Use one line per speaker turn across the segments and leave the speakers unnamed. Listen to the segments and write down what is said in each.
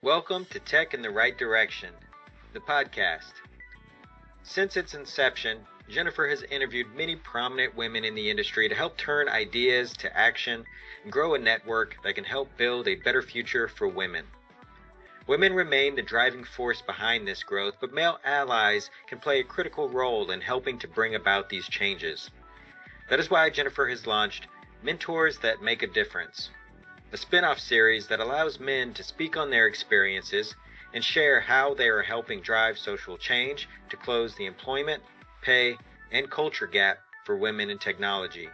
Welcome to Tech in the Right Direction, the podcast. Since its inception, Jennifer has interviewed many prominent women in the industry to help turn ideas to action and grow a network that can help build a better future for women. Women remain the driving force behind this growth, but male allies can play a critical role in helping to bring about these changes. That is why Jennifer has launched Mentors That Make a Difference, a spin-off series that allows men to speak on their experiences and share how they are helping drive social change to close the employment, pay, and culture gap for women in technology.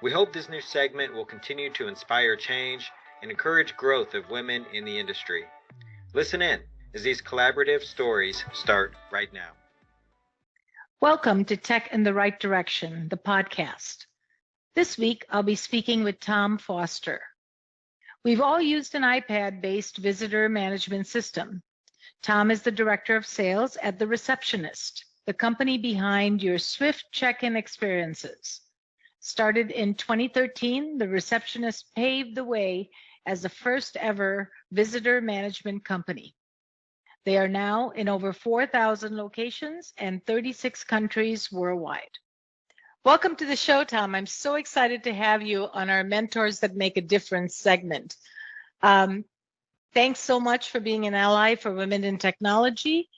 We hope this new segment will continue to inspire change and encourage growth of women in the industry. Listen in as these collaborative stories start right now.
Welcome to Tech in the Right Direction, the podcast. This week, I'll be speaking with Tom Foster. We've all used an iPad-based visitor management system. Tom is the Director of Sales at The Receptionist, the company behind your swift check-in experiences. Started in 2013, The Receptionist paved the way as the first ever visitor management company. They are now in over 4,000 locations and 36 countries worldwide. Welcome to the show, Tom. I'm so excited to have you on our Mentors That Make a Difference segment. Thanks so much for being an ally for women in technology.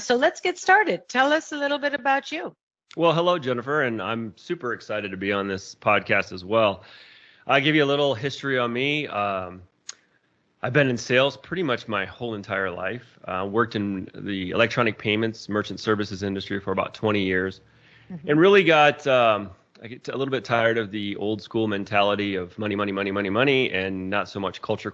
So let's get started. Tell us a little bit about you.
Well, hello, Jennifer, and I'm super excited to be on this podcast as well. I'll give you a little history on me. I've been in sales pretty much my whole entire life. Worked in the electronic payments, merchant services industry for about 20 years. And really got I get a little bit tired of the old school mentality of money, and not so much culture,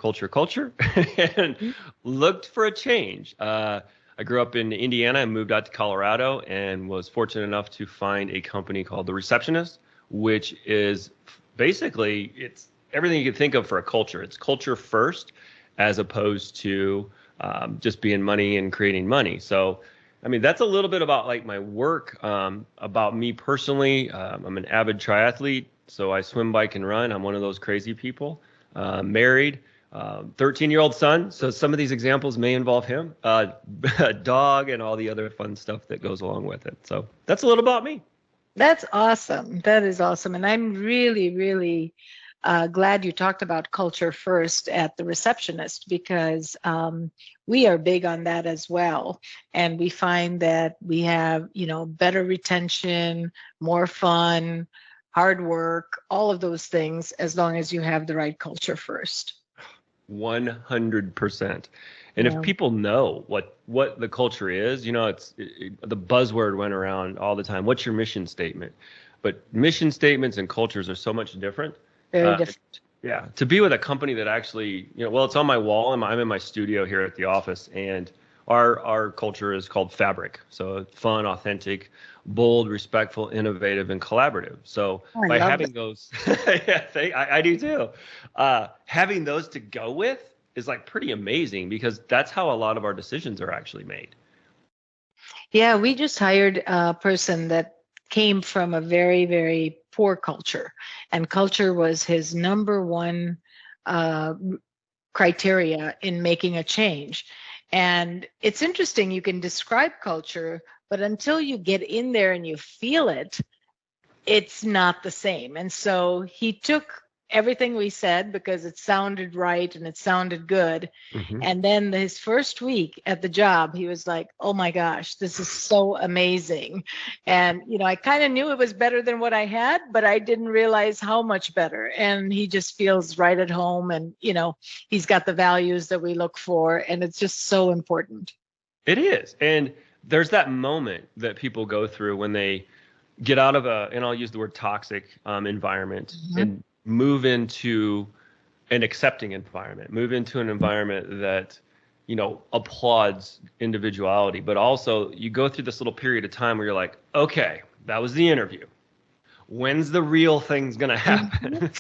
and looked for a change. I grew up in Indiana and moved out to Colorado and was fortunate enough to find a company called The Receptionist, which is basically, it's everything you can think of for a culture. It's culture first as opposed to just being money and creating money. So I mean, that's a little bit about like my work, about me personally. I'm an avid triathlete, so I swim, bike, and run. I'm one of those crazy people. Married, 13-year-old son. So some of these examples may involve him, a dog, and all the other fun stuff that goes along with it. So that's a little about me.
That's awesome. That is awesome. And I'm really glad you talked about culture first at The Receptionist, because we are big on that as well. And we find that we have, better retention, more fun, hard work, all of those things, as long as you have the right culture first.
100%. And if people know what the culture is, the buzzword went around all the time. What's your mission statement? But mission statements and cultures are so much different.
Very different.
Yeah. To be with a company that actually, it's on my wall and I'm in my studio here at the office, and our culture is called Fabric. So fun, authentic, bold, respectful, innovative, and collaborative. So by having those, I do too. Having those to go with is like pretty amazing, because that's how a lot of our decisions are actually made.
Yeah, we just hired a person that came from a very, very poor culture, and culture was his number one criteria in making a change. And it's interesting, you can describe culture, but until you get in there and you feel it, it's not the same. And so he took everything we said because it sounded right and it sounded good. And then his first week at the job, he was like, oh my gosh, this is so amazing. And, I kind of knew it was better than what I had, but I didn't realize how much better. And he just feels right at home, and, he's got the values that we look for, and it's just so important.
It is. And there's that moment that people go through when they get out of and I'll use the word toxic environment, and move into an accepting environment, move into an environment that, applauds individuality. But also you go through this little period of time where you're like, okay, that was the interview. When's the real thing's going to happen?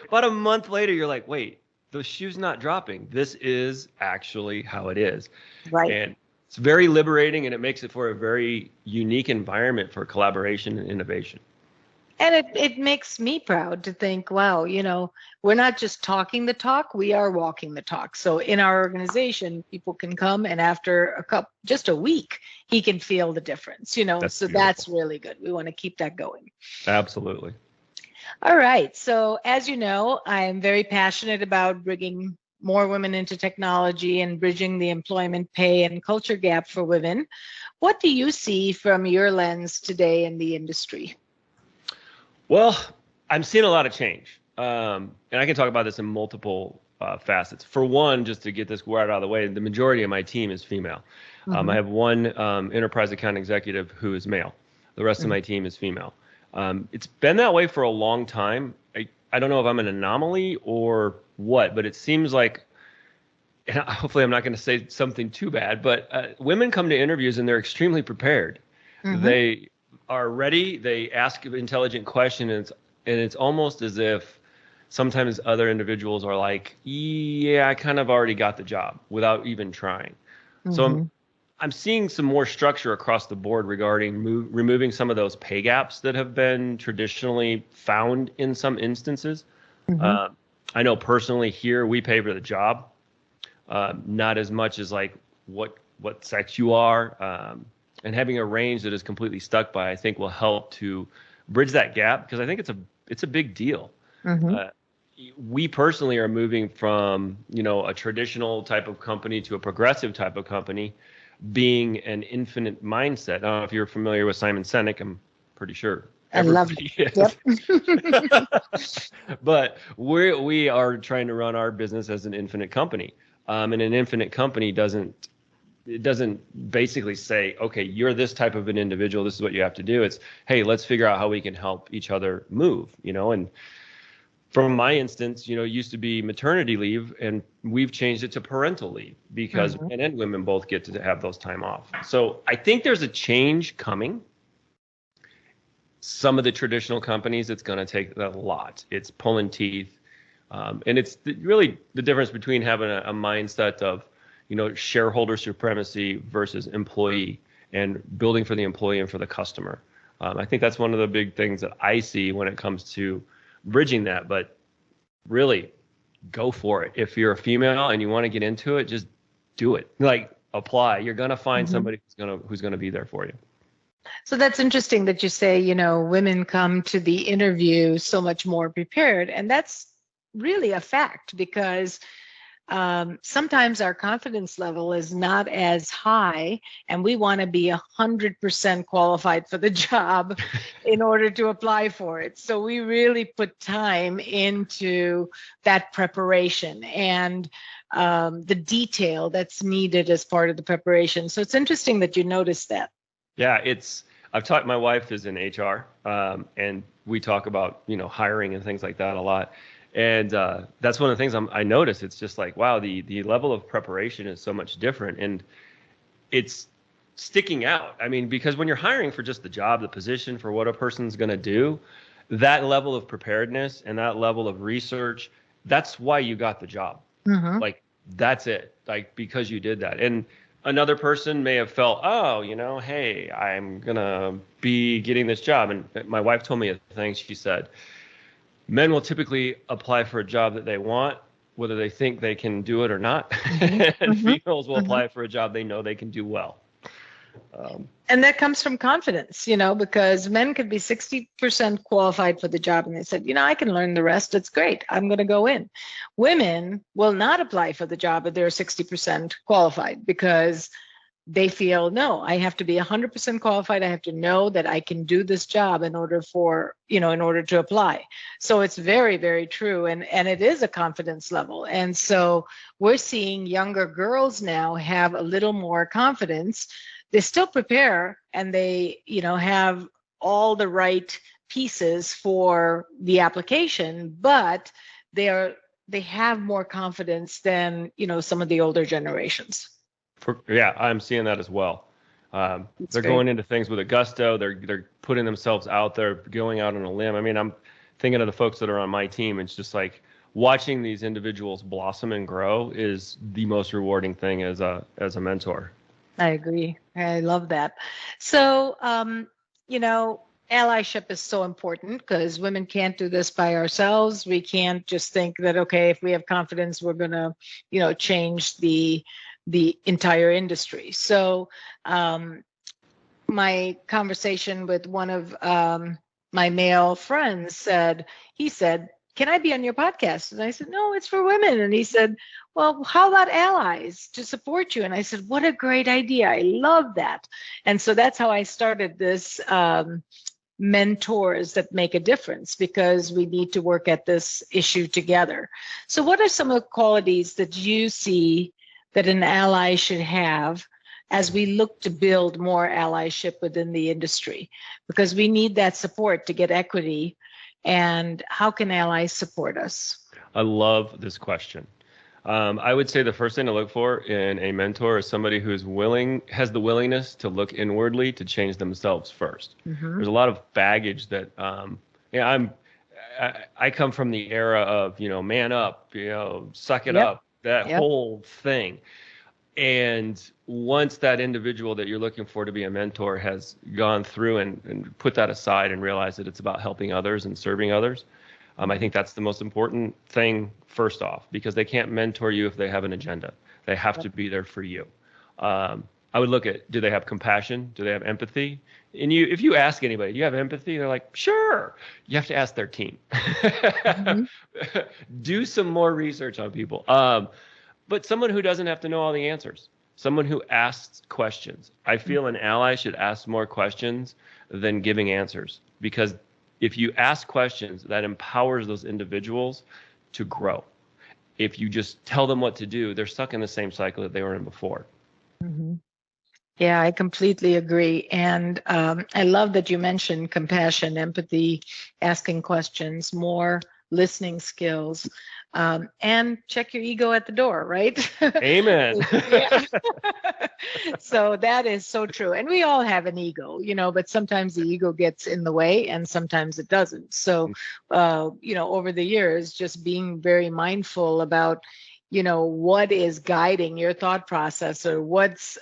About a month later, you're like, wait, the shoe's not dropping. This is actually how it is.
Right.
And it's very liberating, and it makes it for a very unique environment for collaboration and innovation.
And it makes me proud to think, wow, we're not just talking the talk, we are walking the talk. So in our organization, people can come and after just a week, he can feel the difference,
That's
so
beautiful.
that's really good. We want to keep that going.
Absolutely.
All right. So as you know, I'm very passionate about bringing more women into technology and bridging the employment pay and culture gap for women. What do you see from your lens today in the industry?
Well, I'm seeing a lot of change. And I can talk about this in multiple facets. For one, just to get this right out of the way, the majority of my team is female. I have one enterprise account executive who is male. The rest of my team is female. It's been that way for a long time. I don't know if I'm an anomaly or what, but it seems like, and hopefully I'm not going to say something too bad, but women come to interviews and they're extremely prepared. They are ready. They ask intelligent questions, and it's almost as if sometimes other individuals are like, "Yeah, I kind of already got the job," without even trying. So I'm seeing some more structure across the board regarding removing some of those pay gaps that have been traditionally found in some instances. I know personally here we pay for the job, not as much as like what sex you are. And having a range that is completely stuck by, I think, will help to bridge that gap, because I think it's a big deal. We personally are moving from a traditional type of company to a progressive type of company, being an infinite mindset. I don't know if you're familiar with Simon Sinek. I'm pretty sure everybody is. Yep. But we are trying to run our business as an infinite company, and an infinite company doesn't basically say, okay, you're this type of an individual, this is what you have to do. It's, hey, let's figure out how we can help each other move, and from my instance, it used to be maternity leave, and we've changed it to parental leave because men and women both get to have those time off. So I think there's a change coming. Some of the traditional companies, it's going to take a lot. It's pulling teeth. And it's really the difference between having a mindset of, shareholder supremacy versus employee, and building for the employee and for the customer. I think that's one of the big things that I see when it comes to bridging that. But really, go for it. If you're a female and you want to get into it, just do it. Like, apply. You're gonna find somebody who's gonna be there for you.
So that's interesting that you say, women come to the interview so much more prepared, and that's really a fact, because sometimes our confidence level is not as high, and we want to be 100% qualified for the job in order to apply for it. So we really put time into that preparation and the detail that's needed as part of the preparation. So it's interesting that you noticed that.
Yeah, I've taught, my wife is in HR, and we talk about, hiring and things like that a lot. And that's one of the things I noticed. It's just like, wow, the level of preparation is so much different, and it's sticking out. I mean, because when you're hiring for just the job, the position, for what a person's going to do, that level of preparedness and that level of research, that's why you got the job. Like, that's it. Like, because you did that. And another person may have felt, oh, hey, I'm going to be getting this job. And my wife told me a thing. She said, men will typically apply for a job that they want, whether they think they can do it or not. And females will apply for a job they know they can do well.
And that comes from confidence, because men could be 60% qualified for the job and they said, I can learn the rest. It's great. I'm going to go in. Women will not apply for the job if they're 60% qualified, because they feel, no, I have to be 100% qualified. I have to know that I can do this job in order to apply. So it's very, very true. And it is a confidence level. And so we're seeing younger girls now have a little more confidence. They still prepare, and they, have all the right pieces for the application, but they have more confidence than, some of the older generations.
Yeah, I'm seeing that as well. They're going into things with a gusto. They're putting themselves out there, going out on a limb. I mean, I'm thinking of the folks that are on my team. It's just like watching these individuals blossom and grow is the most rewarding thing as a mentor.
I agree. I love that. So, allyship is so important because women can't do this by ourselves. We can't just think that, okay, if we have confidence, we're going to, change the entire industry. So my conversation with one of my male friends he said, can I be on your podcast? And I said, no, it's for women. And he said, well, how about allies to support you? And I said, what a great idea. I love that. And so that's how I started this mentors that make a difference, because we need to work at this issue together. So what are some of the qualities that you see that an ally should have as we look to build more allyship within the industry? Because we need that support to get equity. And how can allies support us?
I love this question. I would say the first thing to look for in a mentor is somebody who's has the willingness to look inwardly to change themselves first. Mm-hmm. There's a lot of baggage that, I come from the era of, man up, suck it up, that whole thing. And once that individual that you're looking for to be a mentor has gone through and put that aside and realized that it's about helping others and serving others, I think that's the most important thing first off, because they can't mentor you if they have an agenda. They have to be there for you. I would look at, do they have compassion? Do they have empathy? And if you ask anybody, do you have empathy? They're like, sure. You have to ask their team. Mm-hmm. Do some more research on people. But someone who doesn't have to know all the answers. Someone who asks questions. I feel an ally should ask more questions than giving answers, because if you ask questions, that empowers those individuals to grow. If you just tell them what to do, they're stuck in the same cycle that they were in before.
Mm-hmm. Yeah, I completely agree. And I love that you mentioned compassion, empathy, asking questions, more listening skills, and check your ego at the door, right?
Amen.
So that is so true. And we all have an ego, but sometimes the ego gets in the way and sometimes it doesn't. So, over the years, just being very mindful about, what is guiding your thought process, or what's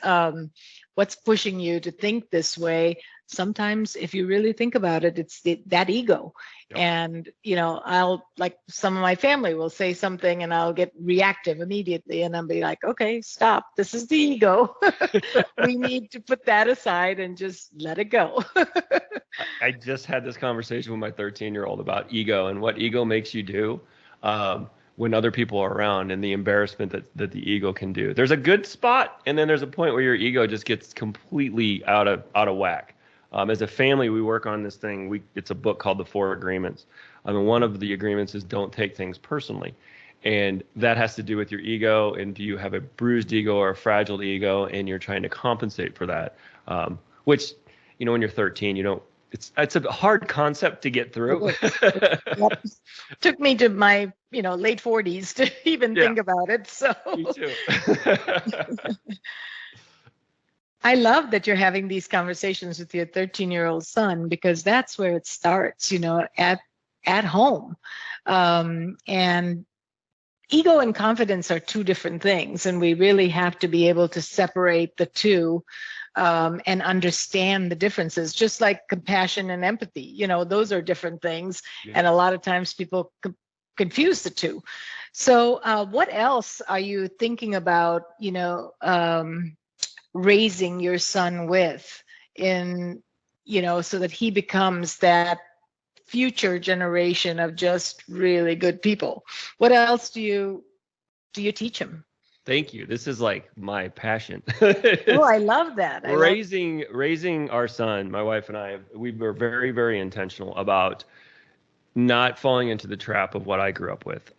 pushing you to think this way. Sometimes if you really think about it, it's that ego. Yep. And, I'll, like, some of my family will say something and I'll get reactive immediately, and I'll be like, okay, stop. This is the ego. We need to put that aside and just let it go.
I just had this conversation with my 13-year-old about ego and what ego makes you do when other people are around, and the embarrassment that the ego can do. There's a good spot, and then there's a point where your ego just gets completely out of whack. As a family, we work on this thing. It's a book called The 4 Agreements. One of the agreements is don't take things personally. And that has to do with your ego. And do you have a bruised ego or a fragile ego, and you're trying to compensate for that? Which, when you're 13, it's a hard concept to get through.
Took me to my, late 40s to even think about it. So.
Me too.
I love that you're having these conversations with your 13-year-old son, because that's where it starts, at home. And ego and confidence are two different things, and we really have to be able to separate the two and understand the differences, just like compassion and empathy. Those are different things. Yeah. And a lot of times people confuse the two. So what else are you thinking about, raising your son with, so that he becomes that future generation of just really good people? What else do you teach him?
Thank you. This is like my passion.
Oh, I love that.
Raising our son, my wife and I, we were very, very intentional about not falling into the trap of what I grew up with.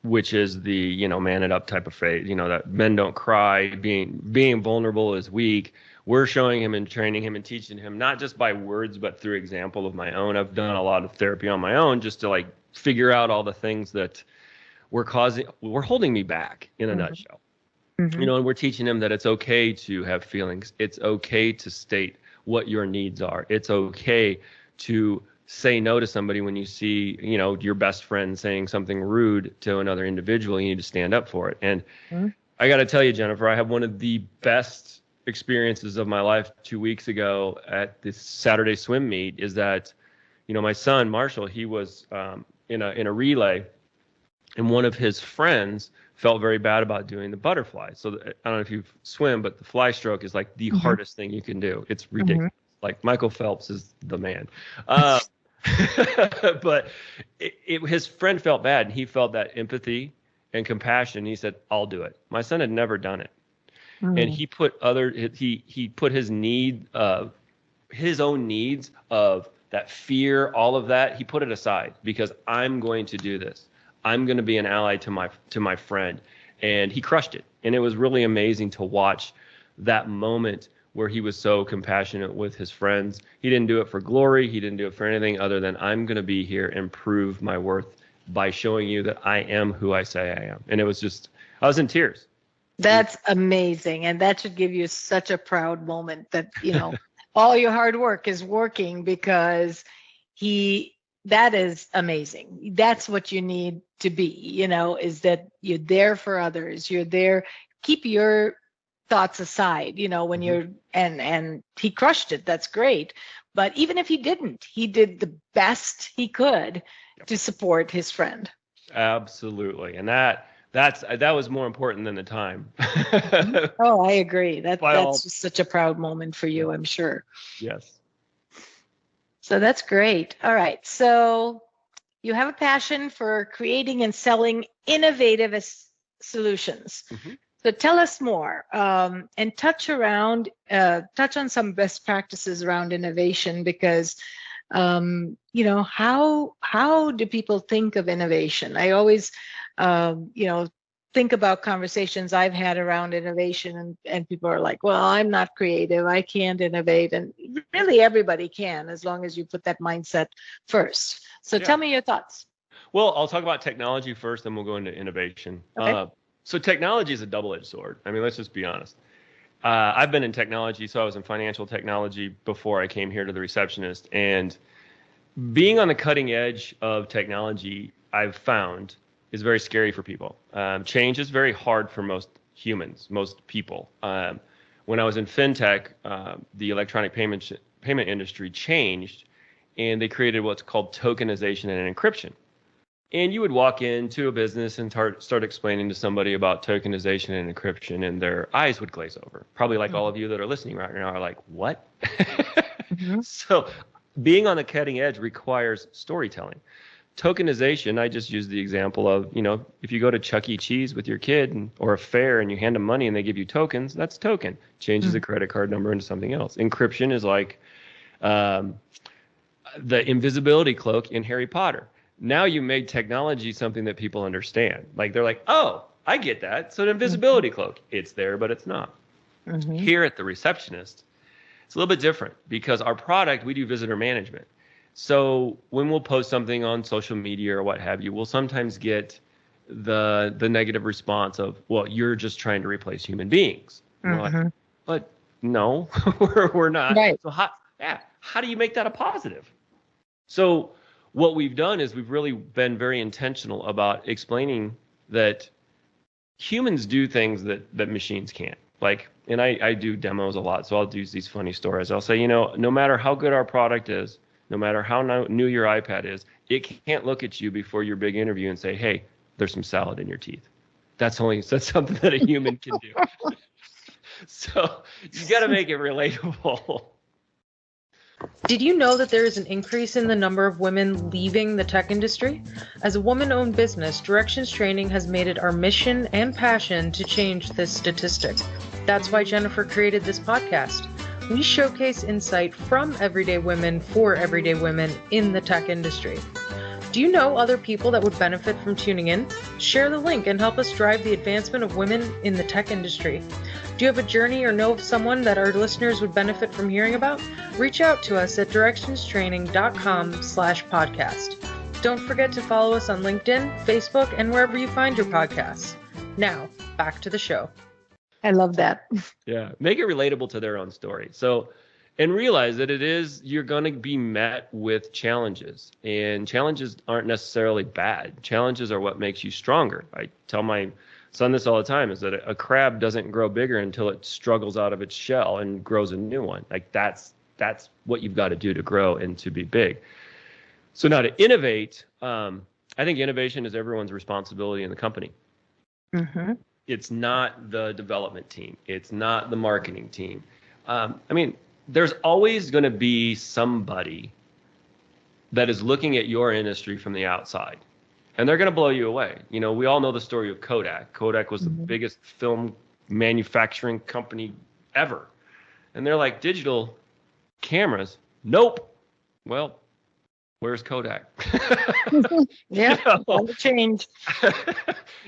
Which is the, man it up type of phrase, that men don't cry, being vulnerable is weak. We're showing him and training him and teaching him, not just by words, but through example of my own. I've done a lot of therapy on my own just to figure out all the things that were holding me back in a nutshell. Mm-hmm. And we're teaching him that it's okay to have feelings. It's okay to state what your needs are. It's okay to say no to somebody when you see, your best friend saying something rude to another individual. You need to stand up for it. And I got to tell you, Jennifer, I have one of the best experiences of my life 2 weeks ago at this Saturday swim meet is that, my son Marshall, he was in a relay, and one of his friends felt very bad about doing the butterfly. So I don't know if you swim, but the fly stroke is like the hardest thing you can do. It's ridiculous. Like Michael Phelps is the man. But his friend felt bad, and he felt that empathy and compassion. He said, "I'll do it." My son had never done it, and he put he put his his own needs of that fear, all of that. He put it aside because I'm going to do this. I'm going to be an ally to my friend, and he crushed it. And it was really amazing to watch that moment where he was so compassionate with his friends. He didn't do it for glory. He didn't do it for anything other than I'm going to be here and prove my worth by showing you that I am who I say I am. And it was just, I was in tears.
That's amazing. And that should give you such a proud moment that, all your hard work is working because that is amazing. That's what you need to be, is that you're there for others. You're there. Keep your thoughts aside, when you're, and he crushed it. That's great. But even if he didn't, he did the best he could to support his friend.
Absolutely. And that was more important than the time.
Oh, I agree. That's just such a proud moment for you, I'm sure.
Yes.
So that's great. All right. So you have a passion for creating and selling innovative solutions. So tell us more and touch on some best practices around innovation, because how do people think of innovation? I always think about conversations I've had around innovation, and people are like, well, I'm not creative, I can't innovate. And really everybody can, as long as you put that mindset first. So tell me your thoughts.
Well, I'll talk about technology first, then we'll go into innovation. Okay. So technology is a double-edged sword. I mean, let's just be honest. I've been in technology, so I was in financial technology before I came here to the Receptionist. And being on the cutting edge of technology, I've found, is very scary for people. Change is very hard for most humans, most people. When I was in fintech, the electronic payment industry changed, and they created what's called tokenization and encryption. And you would walk into a business and start explaining to somebody about tokenization and encryption, and their eyes would glaze over. Probably like all of you that are listening right now are like, what? So being on the cutting edge requires storytelling. Tokenization, I just use the example of, if you go to Chuck E. Cheese with your kid or a fair and you hand them money and they give you tokens, that's token. Changes a credit card number into something else. Encryption is like the invisibility cloak in Harry Potter. Now you made technology something that people understand. Like they're like, oh, I get that. So an invisibility cloak, it's there, but it's not. Here at the Receptionist, it's a little bit different because our product, we do visitor management. So when we'll post something on social media or what have you, we'll sometimes get the negative response of, well, you're just trying to replace human beings. We're like, but no, we're not.
Right.
So how do you make that a positive? So what we've done is we've really been very intentional about explaining that humans do things that machines can't. Like, and I do demos a lot, so I'll do these funny stories. I'll say, no matter how good our product is, no matter how new your iPad is, it can't look at you before your big interview and say, hey, there's some salad in your teeth. That's something that a human can do. So you got to make it relatable.
Did you know that there is an increase in the number of women leaving the tech industry? As a woman-owned business, Directions Training has made it our mission and passion to change this statistic. That's why Jennifer created this podcast. We showcase insight from everyday women for everyday women in the tech industry. Do you know other people that would benefit from tuning in? Share the link and help us drive the advancement of women in the tech industry. Do you have a journey or know of someone that our listeners would benefit from hearing about? Reach out to us at directionstraining.com/podcast. Don't forget to follow us on LinkedIn, Facebook, and wherever you find your podcasts. Now, back to the show.
I love that.
Yeah, make it relatable to their own story. So, and realize that you're going to be met with challenges, and challenges aren't necessarily bad. Challenges are what makes you stronger. I tell my So on this all the time is that a crab doesn't grow bigger until it struggles out of its shell and grows a new one. Like that's what you've got to do to grow and to be big. So now to innovate, I think innovation is everyone's responsibility in the company.
Mm-hmm.
It's not the development team. It's not the marketing team. I mean, there's always going to be somebody that is looking at your industry from the outside, and they're going to blow you away. You know, we all know the story of Kodak. Kodak was the biggest film manufacturing company ever. And they're like, digital cameras? Nope. Well, where's Kodak?
Yeah,
You know?
all the change.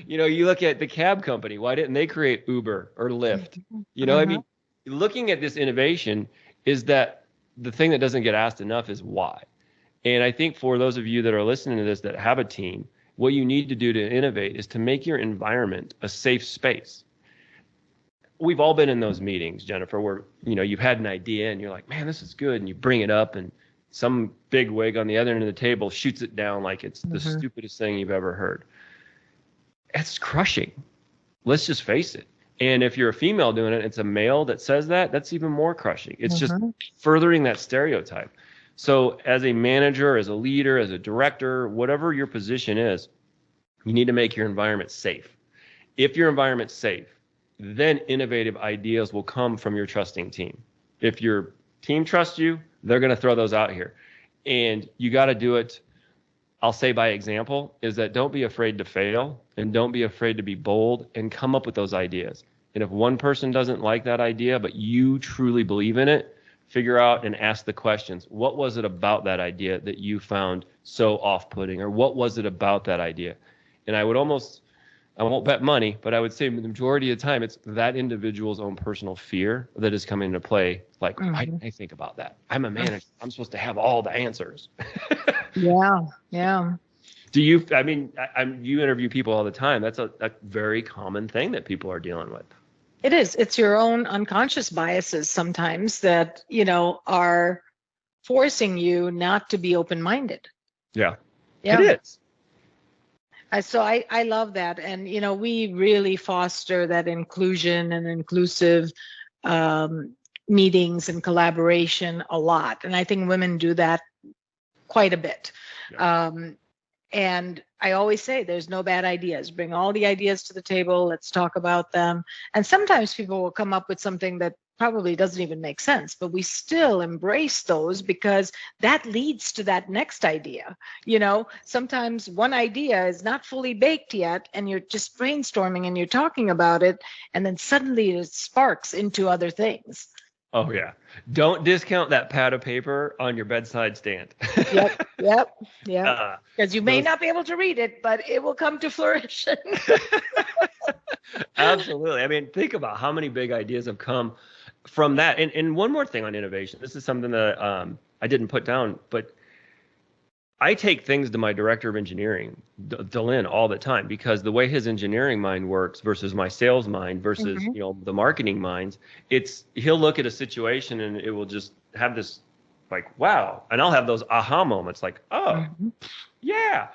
You know, you look at the cab company. Why didn't they create Uber or Lyft? You know, I mean, looking at this innovation is that the thing that doesn't get asked enough is why. And I think for those of you that are listening to this that have a team, what you need to do to innovate is to make your environment a safe space. We've all been in those meetings, Jennifer, where, you know, you've had an idea and you're like, man, this is good. And you bring it up and some big wig on the other end of the table shoots it down like it's the stupidest thing you've ever heard. It's crushing. Let's just face it. And if you're a female doing it, it's a male that says that, that's even more crushing. It's just furthering that stereotype. So as a manager, as a leader, as a director, whatever your position is, you need to make your environment safe. If your environment's safe, then innovative ideas will come from your trusting team. If your team trusts you, they're going to throw those out here. And you got to do it, I'll say by example, is that don't be afraid to fail and don't be afraid to be bold and come up with those ideas. And if one person doesn't like that idea, but you truly believe in it, figure out and ask the questions. What was it about that idea that you found so off-putting? Or what was it about that idea? And I won't bet money, but I would say the majority of the time, it's that individual's own personal fear that is coming into play. Like, why didn't I think about that? I'm a manager. I'm supposed to have all the answers.
Yeah.
Do you, I mean, you interview people all the time. That's a very common thing that people are dealing with.
It is. It's your own unconscious biases sometimes that, you know, are forcing you not to be open-minded.
Yeah. It is.
So I love that. And, you know, we really foster that inclusion and inclusive meetings and collaboration a lot. And I think women do that quite a bit. Yeah. And I always say there's no bad ideas. Bring all the ideas to the table. Let's talk about them. And sometimes people will come up with something that probably doesn't even make sense, but we still embrace those because that leads to that next idea. You know, sometimes one idea is not fully baked yet and you're just brainstorming and you're talking about it, and then suddenly it sparks into other things.
Oh, yeah. Don't discount that pad of paper on your bedside stand.
Yep. Because you may not be able to read it, but it will come to fruition.
Absolutely. I mean, think about how many big ideas have come from that. And one more thing on innovation. This is something that I didn't put down, but I take things to my director of engineering, Delin, all the time, because the way his engineering mind works versus my sales mind versus you know, the marketing minds, he'll look at a situation and it will just have this like, wow. And I'll have those aha moments like, oh, yeah.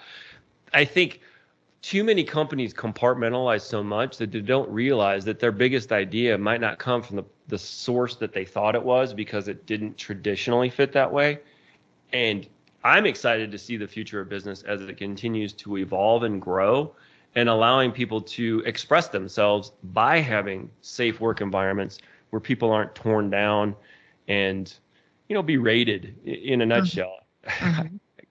I think too many companies compartmentalize so much that they don't realize that their biggest idea might not come from the source that they thought it was because it didn't traditionally fit that way. And I'm excited to see the future of business as it continues to evolve and grow, and allowing people to express themselves by having safe work environments where people aren't torn down and, you know, berated in a nutshell.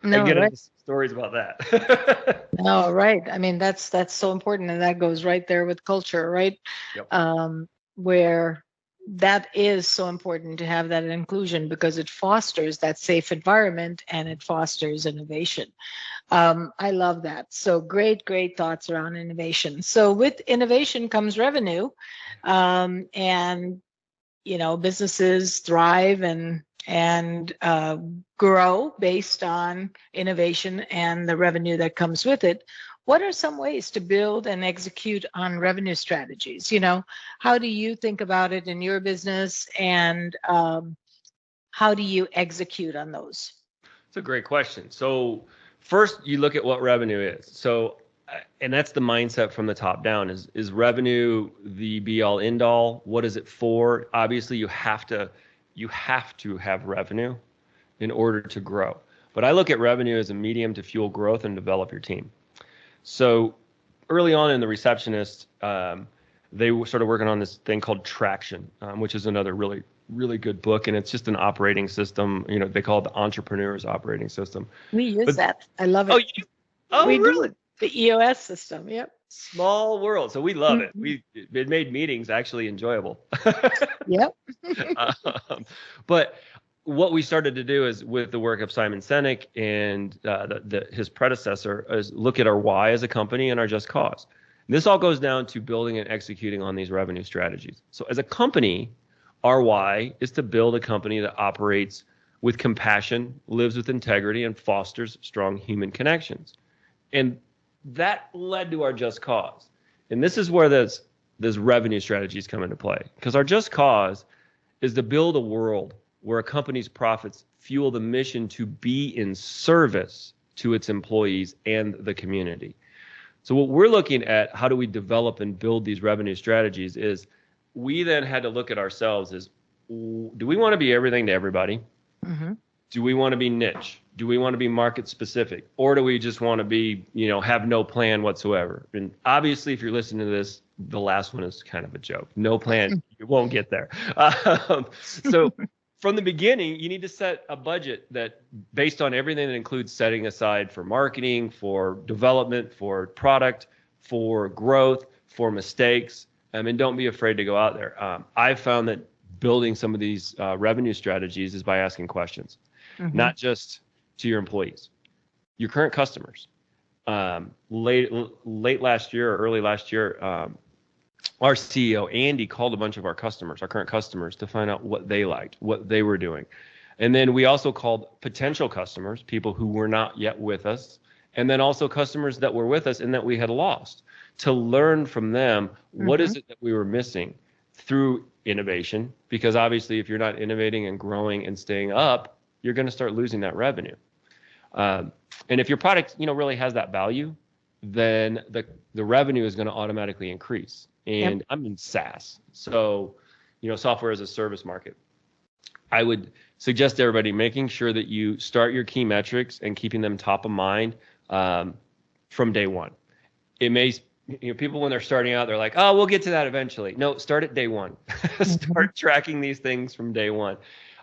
No,
I get
right.
into stories about that.
No, right. I mean, that's so important. And that goes right there with culture, right?
Yep.
Where that is so important to have that inclusion because it fosters that safe environment and it fosters innovation. I love that. So great thoughts around innovation. So with innovation comes revenue, and, you know, businesses thrive and grow based on innovation and the revenue that comes with it. What are some ways to build and execute on revenue strategies? You know, how do you think about it in your business, and how do you execute on those?
It's a great question. So first, you look at what revenue is. So and that's the mindset from the top down. Is revenue the be all end all? What is it for? Obviously, you have to have revenue in order to grow. But I look at revenue as a medium to fuel growth and develop your team. So early on in the Receptionist, they started working on this thing called Traction, which is another really, really good book. And it's just an operating system. They call it the entrepreneur's operating system.
We use that. I love it.
Oh, you do? Oh,
we
really?
do. The EOS system. Yep.
Small world. So we love it. It made meetings actually enjoyable.
Yep.
But what we started to do is, with the work of Simon Sinek and his predecessor, is look at our why as a company and our just cause. And this all goes down to building and executing on these revenue strategies. So as a company, our why is to build a company that operates with compassion, lives with integrity, and fosters strong human connections. And that led to our just cause. And this is where this revenue strategies come into play, because our just cause is to build a world where a company's profits fuel the mission to be in service to its employees and the community. So what we're looking at, how do we develop and build these revenue strategies, is we then had to look at ourselves as, do we want to be everything to everybody?
Mm-hmm.
Do we want to be niche? Do we want to be market specific? Or do we just want to be, have no plan whatsoever? And obviously, if you're listening to this, the last one is kind of a joke. No plan, you won't get there. So from the beginning, you need to set a budget that, based on everything that includes setting aside for marketing, for development, for product, for growth, for mistakes. And don't be afraid to go out there. I've found that building some of these revenue strategies is by asking questions, not just to your employees, your current customers. Late last year or early last year, our CEO, Andy, called a bunch of our current customers, to find out what they liked, what they were doing. And then we also called potential customers, people who were not yet with us, and then also customers that were with us and that we had lost, to learn from them what is it that we were missing through innovation. Because obviously, if you're not innovating and growing and staying up, you're going to start losing that revenue. And if your product, really has that value, then the revenue is going to automatically increase. And I'm in SaaS, so software as a service market. I would suggest everybody making sure that you start your key metrics and keeping them top of mind from day one. It may, people when they're starting out, they're like, oh, we'll get to that eventually. No, start at day one. Start tracking these things from day one,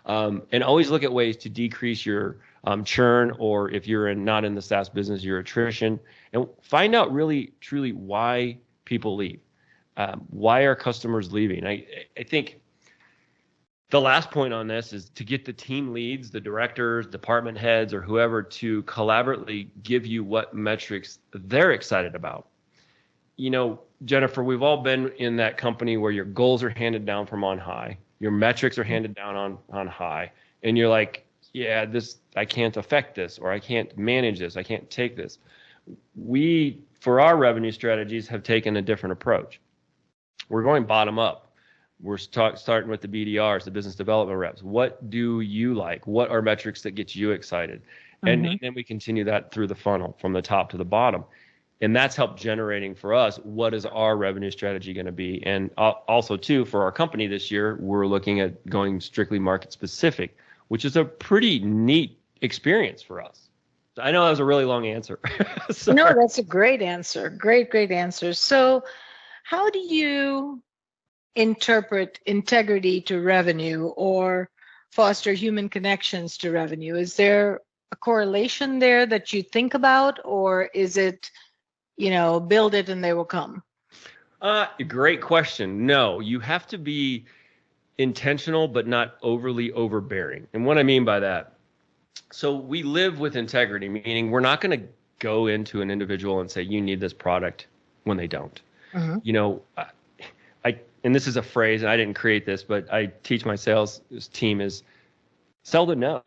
and always look at ways to decrease your churn, or if you're not in the SaaS business, your attrition, and find out really, truly why people leave. Why are customers leaving? I think the last point on this is to get the team leads, the directors, department heads, or whoever, to collaboratively give you what metrics they're excited about. Jennifer, we've all been in that company where your goals are handed down from on high, your metrics are handed down on high, and you're like, yeah, I can't affect this, or I can't manage this, I can't take this. We, for our revenue strategies, have taken a different approach. We're going bottom up. We're starting with the BDRs, the business development reps. What do you like? What are metrics that get you excited? And then we continue that through the funnel from the top to the bottom. And that's helped generating for us, what is our revenue strategy going to be? And also, too, for our company this year, we're looking at going strictly market specific, which is a pretty neat experience for us. I know that was a really long answer.
No, that's a great answer. Great answer. So how do you interpret integrity to revenue, or foster human connections to revenue? Is there a correlation there that you think about, or is it, build it and they will come?
Great question. No, you have to be intentional, but not overly overbearing. And what I mean by that, so we live with integrity, meaning we're not going to go into an individual and say, you need this product, when they don't. And this is a phrase, and I didn't create this, but I teach my sales team is sell the no.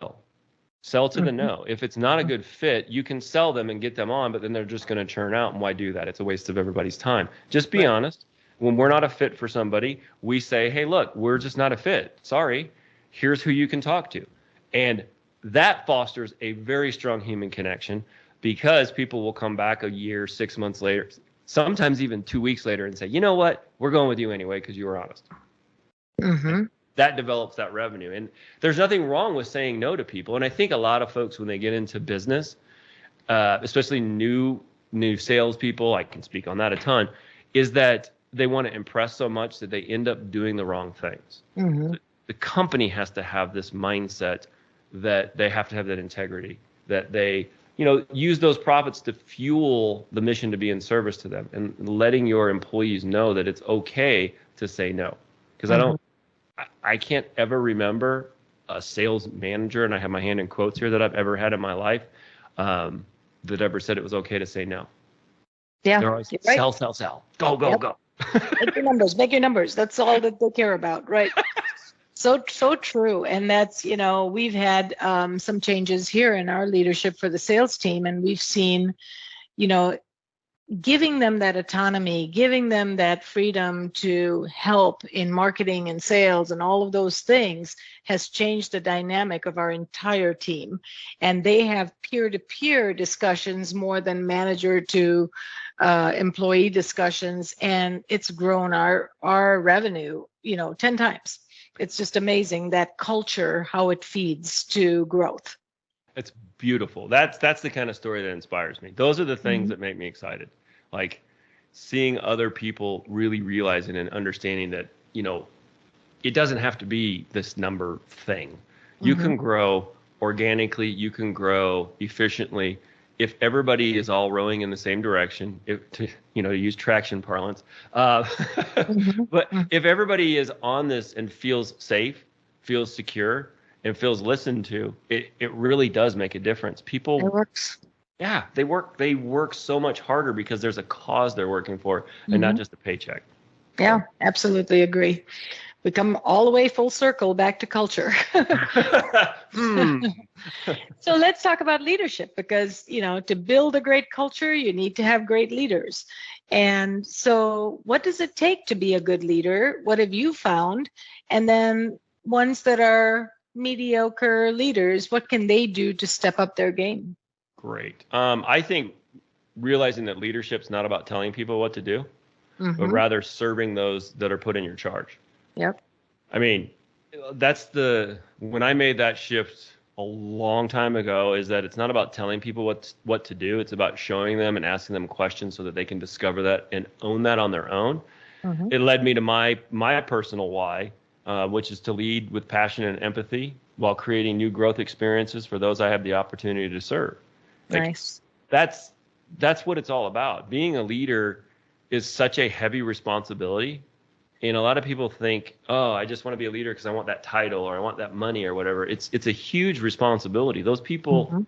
Sell to the no. If it's not a good fit, you can sell them and get them on, but then they're just going to churn out. And why do that? It's a waste of everybody's time. Just be honest. When we're not a fit for somebody, we say, hey, look, we're just not a fit. Sorry. Here's who you can talk to. And that fosters a very strong human connection. because people will come back a year, 6 months later, sometimes even 2 weeks later and say, you know what, we're going with you anyway because you were honest.
Mm-hmm.
That develops that revenue. And there's nothing wrong with saying no to people. And I think a lot of folks, when they get into business, especially new salespeople, I can speak on that a ton, is that they want to impress so much that they end up doing the wrong things.
Mm-hmm.
The company has to have this mindset that they have to have that integrity, that they, use those profits to fuel the mission to be in service to them, and letting your employees know that it's okay to say no. Because I can't ever remember a sales manager, and I have my hand in quotes here, that I've ever had in my life, that ever said it was okay to say no.
Yeah.
They're always
Right.
Sell. Go.
Make your numbers. That's all that they care about. Right. So true. And that's, we've had some changes here in our leadership for the sales team. And we've seen, giving them that autonomy, giving them that freedom to help in marketing and sales and all of those things has changed the dynamic of our entire team. And they have peer-to-peer discussions more than manager to employee discussions. And it's grown our revenue, 10 times. It's just amazing, that culture, how it feeds to growth.
It's beautiful. That's the kind of story that inspires me. Those are the things that make me excited. Like seeing other people really realizing and understanding that, it doesn't have to be this number thing. You can grow organically, you can grow efficiently if everybody is all rowing in the same direction, to use traction parlance. But if everybody is on this and feels safe, feels secure, and feels listened to, it really does make a difference. People,
It works.
yeah, they work so much harder because there's a cause they're working for and not just a paycheck.
Yeah, absolutely agree. We come all the way full circle back to culture. So let's talk about leadership, because, to build a great culture, you need to have great leaders. And so what does it take to be a good leader? What have you found? And then ones that are mediocre leaders, what can they do to step up their game?
Great. I think realizing that leadership's not about telling people what to do, but rather serving those that are put in your charge.
Yep.
I mean, when I made that shift a long time ago, is that it's not about telling people what to do. It's about showing them and asking them questions so that they can discover that and own that on their own. It led me to my personal why, which is to lead with passion and empathy while creating new growth experiences for those I have the opportunity to serve.
Nice.
That's what it's all about. Being a leader is such a heavy responsibility. And a lot of people think, oh, I just want to be a leader because I want that title or I want that money or whatever. It's a huge responsibility. Those people,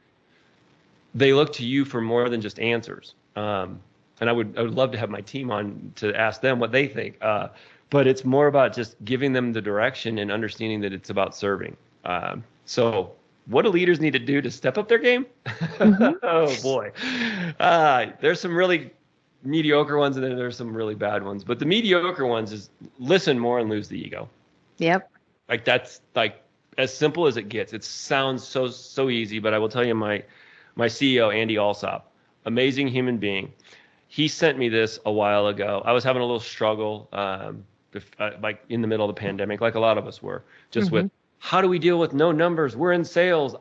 they look to you for more than just answers. And I would love to have my team on to ask them what they think. But it's more about just giving them the direction and understanding that it's about serving. So what do leaders need to do to step up their game? Oh, boy. There's some really mediocre ones, and then there's some really bad ones. But the mediocre ones is listen more and lose the ego.
Yep.
Like that's like as simple as it gets. It sounds so easy, but I will tell you, my CEO, Andy Alsop, amazing human being. He sent me this a while ago. I was having a little struggle, like in the middle of the pandemic, like a lot of us were, just with how do we deal with no numbers? We're in sales.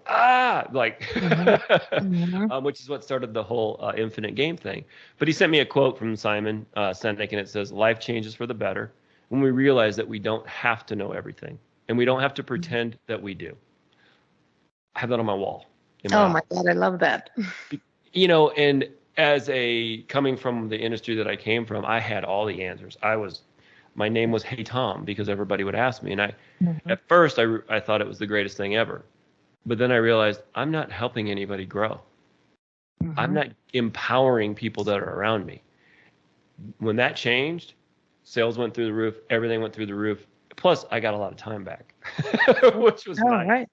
Which is what started the whole infinite game thing. But he sent me a quote from Simon Sinek, and it says, life changes for the better when we realize that we don't have to know everything, and we don't have to pretend that we do. I have that on my wall.
Oh my God, I love that.
And coming from the industry that I came from, I had all the answers. My name was Hey Tom because everybody would ask me. And at first I thought it was the greatest thing ever. But then I realized I'm not helping anybody grow. I'm not empowering people that are around me. When that changed, sales went through the roof, everything went through the roof. Plus I got a lot of time back, which was nice. Right.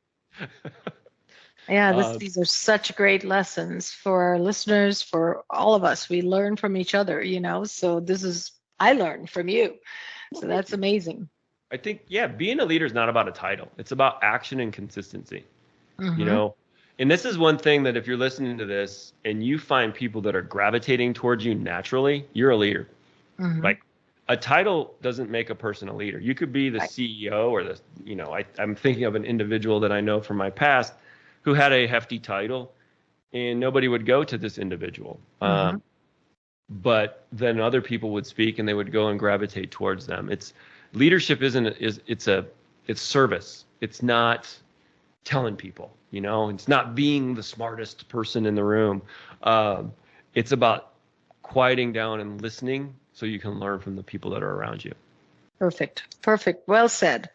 Yeah, these are such great lessons for our listeners, for all of us. We learn from each other, so I learned from you. So that's amazing.
I think, being a leader is not about a title. It's about action and consistency. And this is one thing that if you're listening to this and you find people that are gravitating towards you naturally, you're a leader. Like a title doesn't make a person a leader. You could be the CEO or I'm thinking of an individual that I know from my past who had a hefty title and nobody would go to this individual. But then other people would speak and they would go and gravitate towards them. Leadership it's service. It's not telling people, it's not being the smartest person in the room. It's about quieting down and listening so you can learn from the people that are around you.
Perfect. Well said.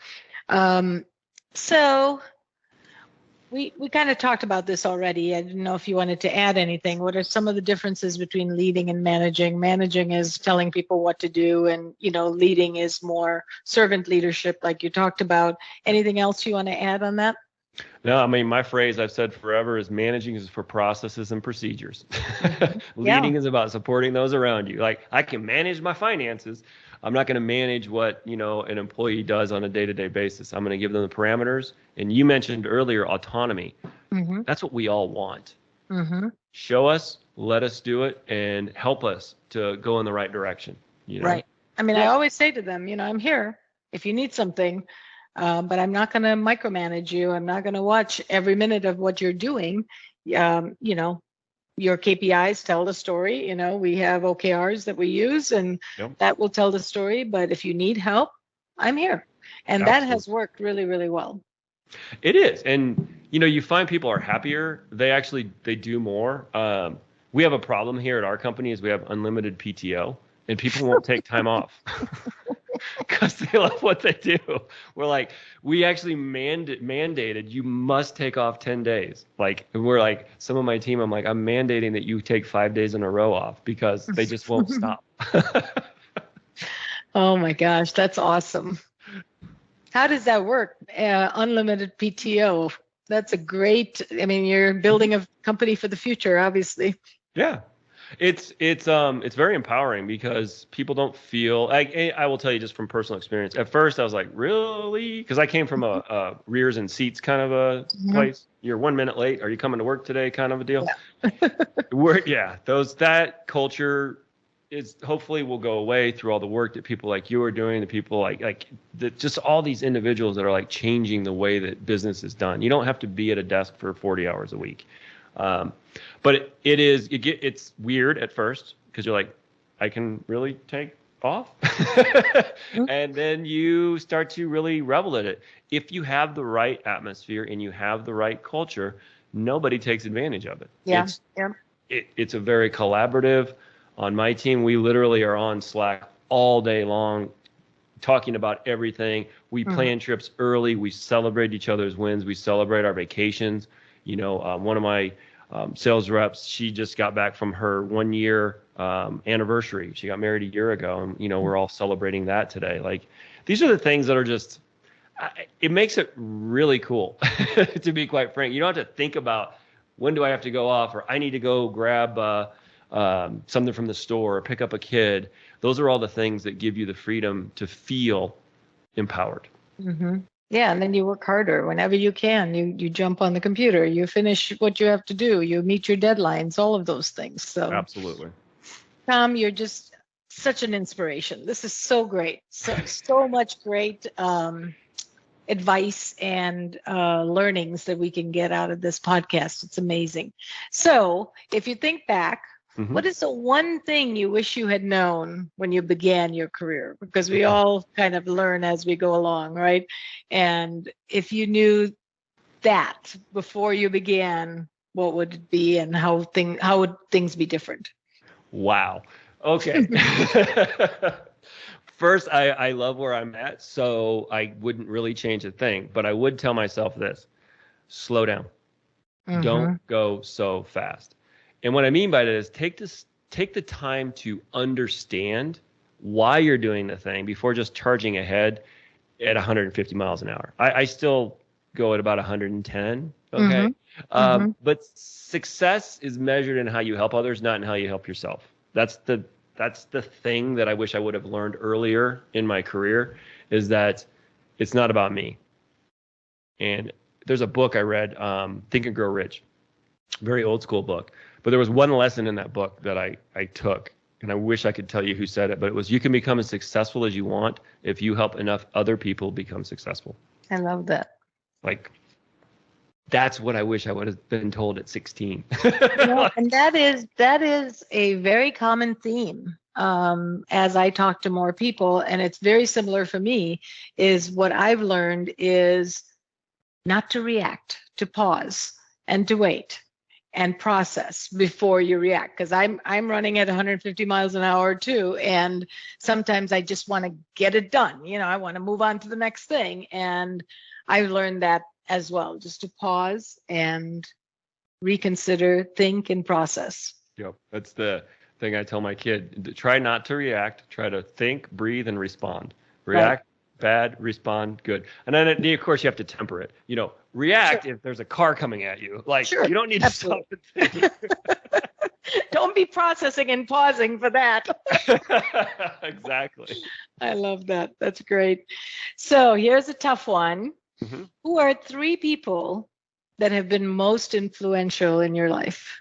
So we kind of talked about this already. I didn't know if you wanted to add anything. What are some of the differences between leading and managing? Managing is telling people what to do, and leading is more servant leadership, like you talked about. Anything else you want to add on that?
No, I mean, my phrase I've said forever is managing is for processes and procedures. Leading is about supporting those around you. Like, I can manage my finances. I'm not going to manage what, an employee does on a day-to-day basis. I'm going to give them the parameters. And you mentioned earlier autonomy. That's what we all want. Show us, let us do it, and help us to go in the right direction.
Right. I mean, I always say to them, I'm here if you need something. But I'm not going to micromanage you. I'm not going to watch every minute of what you're doing. Your KPIs tell the story. We have OKRs that we use, and that will tell the story. But if you need help, I'm here. And that has worked really, really well.
It is. And, you find people are happier. They do more. We have a problem here at our company is we have unlimited PTO, and people won't take time off. Because they love what they do. We're like, we actually mandated you must take off 10 days. Like, we're like, some of my team, I'm mandating that you take 5 days in a row off because they just won't stop.
Oh my gosh, that's awesome. How does that work? Unlimited PTO. That's you're building a company for the future, obviously.
Yeah. It's very empowering because people don't feel I will tell you just from personal experience. At first I was like, really? Because I came from a rears and seats kind of a place. You're 1 minute late. Are you coming to work today? Kind of a deal. Yeah. That culture is hopefully will go away through all the work that people like you are doing. The people just all these individuals that are changing the way that business is done. You don't have to be at a desk for 40 hours a week. But it's weird at first because you're like, I can really take off. And then you start to really revel in it. If you have the right atmosphere and you have the right culture, nobody takes advantage of it.
Yeah.
It's a very collaborative. On my team, we literally are on Slack all day long, talking about everything. We plan trips early. We celebrate each other's wins. We celebrate our vacations. One of my sales reps, she just got back from her 1 year anniversary. She got married a year ago, and we're all celebrating that today. Like, these are the things that are just, it makes it really cool. To be quite frank, you don't have to think about when do I have to go off, or I need to go grab something from the store or pick up a kid. Those are all the things that give you the freedom to feel empowered.
Yeah, and then you work harder whenever you can. You jump on the computer, you finish what you have to do, you meet your deadlines, all of those things. So
absolutely.
Tom, you're just such an inspiration. This is so great. So much great advice and learnings that we can get out of this podcast. It's amazing. So if you think back, what is the one thing you wish you had known when you began your career? Because we all kind of learn as we go along, right? And if you knew that before you began, what would it be, and how would things be different?
Wow. Okay. First, I love where I'm at, so I wouldn't really change a thing. But I would tell myself this: slow down. Don't go so fast. And what I mean by that is take the time to understand why you're doing the thing before just charging ahead at 150 miles an hour. I still go at about 110. Okay. But success is measured in how you help others, not in how you help yourself. That's the thing that I wish I would have learned earlier in my career, is that it's not about me. And there's a book I read, Think and Grow Rich. very old school book. But there was one lesson in that book that I took, and I wish I could tell you who said it, but it was, you can become as successful as you want if you help enough other people become successful.
I love that.
Like, that's what I wish I would have been told at 16.
And that is a very common theme as I talk to more people, and it's very similar for me. Is what I've learned is not to react, to pause and to wait and process before you react, because I'm running at 150 miles an hour too, and sometimes I just want to get it done. I want to move on to the next thing, and I've learned that as well, just to pause and reconsider, think, and process.
Yep, that's the thing I tell my kid. Try not to react. Try to think, breathe, and respond. React, bad, respond, good. And then, of course, you have to temper it. React if there's a car coming at you. Like, you don't need to stop and think.
Don't be processing and pausing for that.
Exactly.
I love that. That's great. So here's a tough one.
Mm-hmm.
Who are 3 people that have been most influential in your life?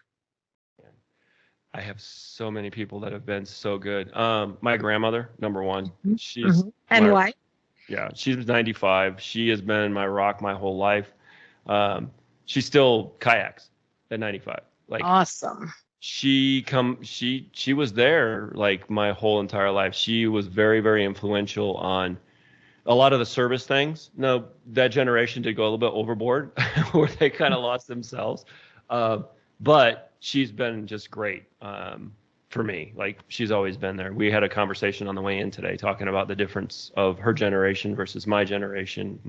I have so many people that have been so good. My grandmother, number one.
Mm-hmm.
She's
and why?
Yeah, she's 95. She has been my rock my whole life. She still kayaks at 95. Like,
awesome.
She was there like my whole entire life. She was very, very influential on a lot of the service things. No, that generation did go a little bit overboard where they kind of lost themselves. But she's been just great for me. Like, she's always been there. We had a conversation on the way in today talking about the difference of her generation versus my generation.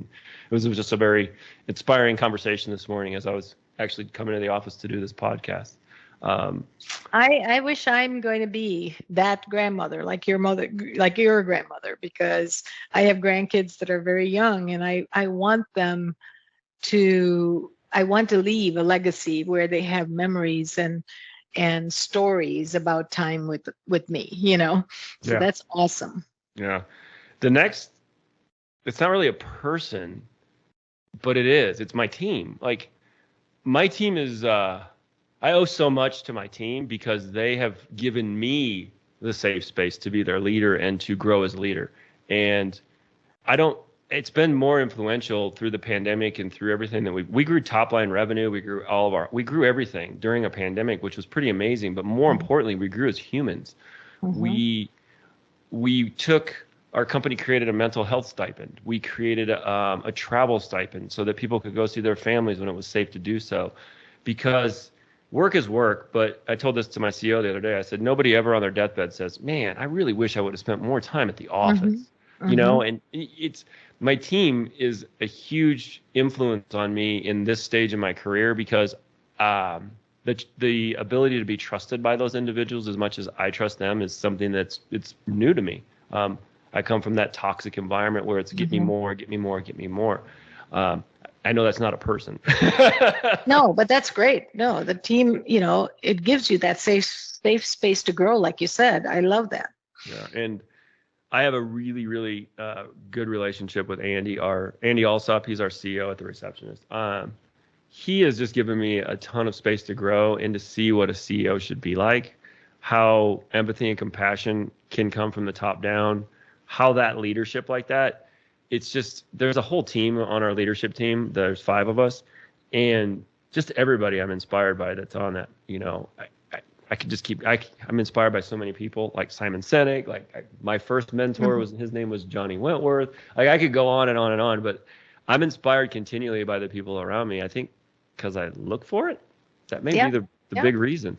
It was just a very inspiring conversation this morning as I was actually coming to the office to do this podcast.
I wish I'm going to be that grandmother, like your mother, like your grandmother, because I have grandkids that are very young, and I want them to, I want to leave a legacy where they have memories and stories about time with me, So that's awesome.
Yeah. The next, it's not really a person, but it's my team. Like, my team is, I owe so much to my team because they have given me the safe space to be their leader and to grow as a leader. And it's been more influential through the pandemic and through everything that we grew top line revenue. We grew everything during a pandemic, which was pretty amazing. But more importantly, we grew as humans. Mm-hmm. Our company created a mental health stipend. We created a travel stipend so that people could go see their families when it was safe to do so, because work is work. But I told this to my CEO the other day. I said, nobody ever on their deathbed says, man, I really wish I would have spent more time at the office. Mm-hmm. And it's, my team is a huge influence on me in this stage of my career, because the ability to be trusted by those individuals as much as I trust them is something it's new to me. I come from that toxic environment where it's get me more, get me more, get me more. I know that's not a person.
No, but that's great. No, the team, it gives you that safe space to grow, like you said. I love that.
Yeah, and I have a really, really good relationship with Andy. Andy Alsop, he's our CEO at the Receptionist. He has just given me a ton of space to grow and to see what a CEO should be like, how empathy and compassion can come from the top down, how that leadership like that. It's just, there's a whole team on our leadership team. There's 5 of us, and just everybody I'm inspired by that's on that. I could just I'm inspired by so many people, like Simon Sinek. My first mentor his name was Johnny Wentworth. I could go on and on and on, but I'm inspired continually by the people around me. I think because I look for it. That may be the big reason.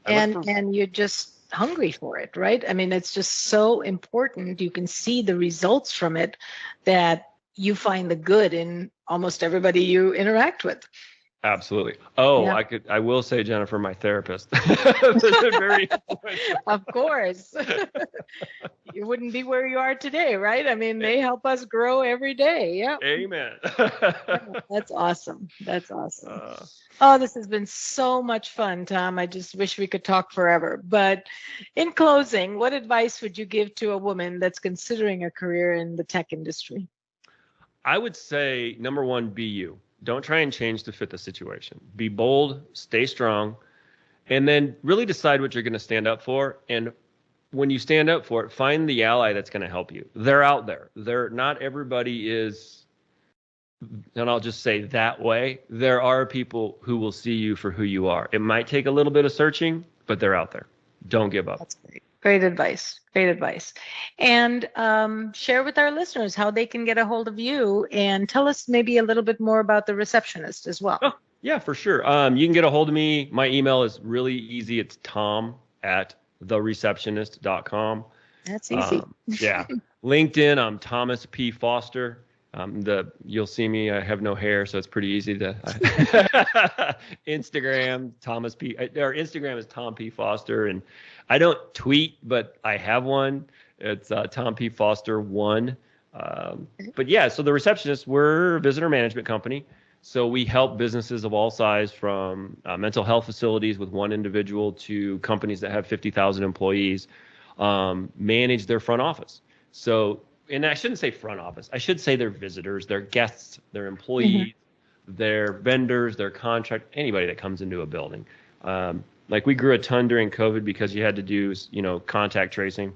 And you're just hungry for it, right? I mean, it's just so important. You can see the results from it, that you find the good in almost everybody you interact with.
Absolutely. Oh, yeah. I will say, Jennifer, my therapist. Very
Of course. You wouldn't be where you are today, right? I mean, they help us grow every day. Yeah.
Amen.
That's awesome. That's awesome. Oh, this has been so much fun, Tom. I just wish we could talk forever. But in closing, what advice would you give to a woman that's considering a career in the tech industry?
I would say, number one, be you. Don't try and change to fit the situation. Be bold, stay strong, and then really decide what you're going to stand up for. And when you stand up for it, find the ally that's going to help you. They're out there. Not everybody is, and I'll just say that way. There are people who will see you for who you are. It might take a little bit of searching, but they're out there. Don't give up.
That's great. Great advice. Great advice. And share with our listeners how they can get a hold of you, and tell us maybe a little bit more about the Receptionist as well.
Oh, yeah, for sure. You can get a hold of me. My email is really easy. It's tom@thereceptionist.com.
That's easy.
Yeah. LinkedIn, I'm Thomas P. Foster. You'll see me. I have no hair, so it's pretty easy to. Instagram, Thomas P. Or Instagram is Tom P. Foster, and I don't tweet, but I have one. It's Tom P. Foster 1. But yeah, so the Receptionist, we're a visitor management company. So we help businesses of all size, from mental health facilities with one individual to companies that have 50,000 employees, manage their front office. So, and I shouldn't say front office. I should say their visitors, their guests, their employees, their vendors, their contract, anybody that comes into a building. Like we grew a ton during COVID because you had to do, contact tracing.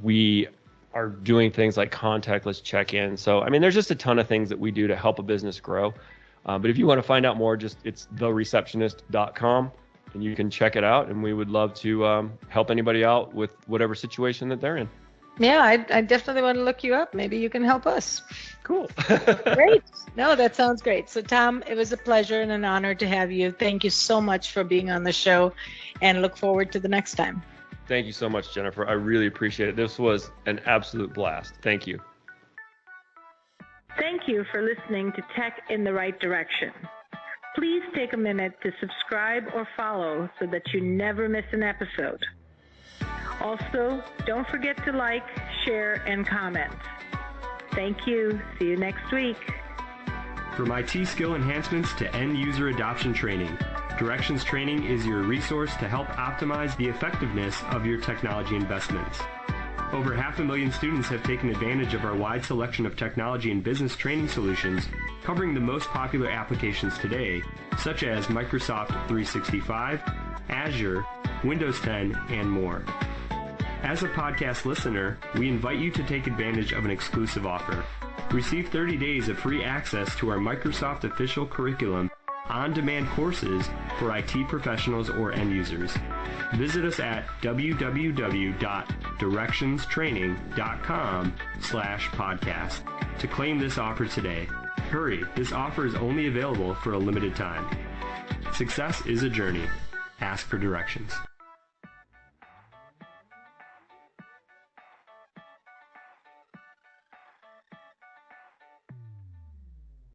We are doing things like contactless check-in. So, I mean, there's just a ton of things that we do to help a business grow. But if you want to find out more, it's thereceptionist.com, and you can check it out. And we would love to help anybody out with whatever situation that they're in.
Yeah, I definitely want to look you up. Maybe you can help us.
Cool.
Great. No, that sounds great. So, Tom, it was a pleasure and an honor to have you. Thank you so much for being on the show, and look forward to the next time.
Thank you so much, Jennifer. I really appreciate it. This was an absolute blast. Thank you.
Thank you for listening to Tech in the Right Direction. Please take a minute to subscribe or follow so that you never miss an episode. Also, don't forget to like, share, and comment. Thank you. See you next week.
From IT skill enhancements to end user adoption training, Directions Training is your resource to help optimize the effectiveness of your technology investments. Over 500,000 students have taken advantage of our wide selection of technology and business training solutions, covering the most popular applications today, such as Microsoft 365, Azure, Windows 10, and more. As a podcast listener, we invite you to take advantage of an exclusive offer. Receive 30 days of free access to our Microsoft official curriculum, on-demand courses for IT professionals or end users. Visit us at www.directionstraining.com/podcast to claim this offer today. Hurry, this offer is only available for a limited time. Success is a journey. Ask for directions.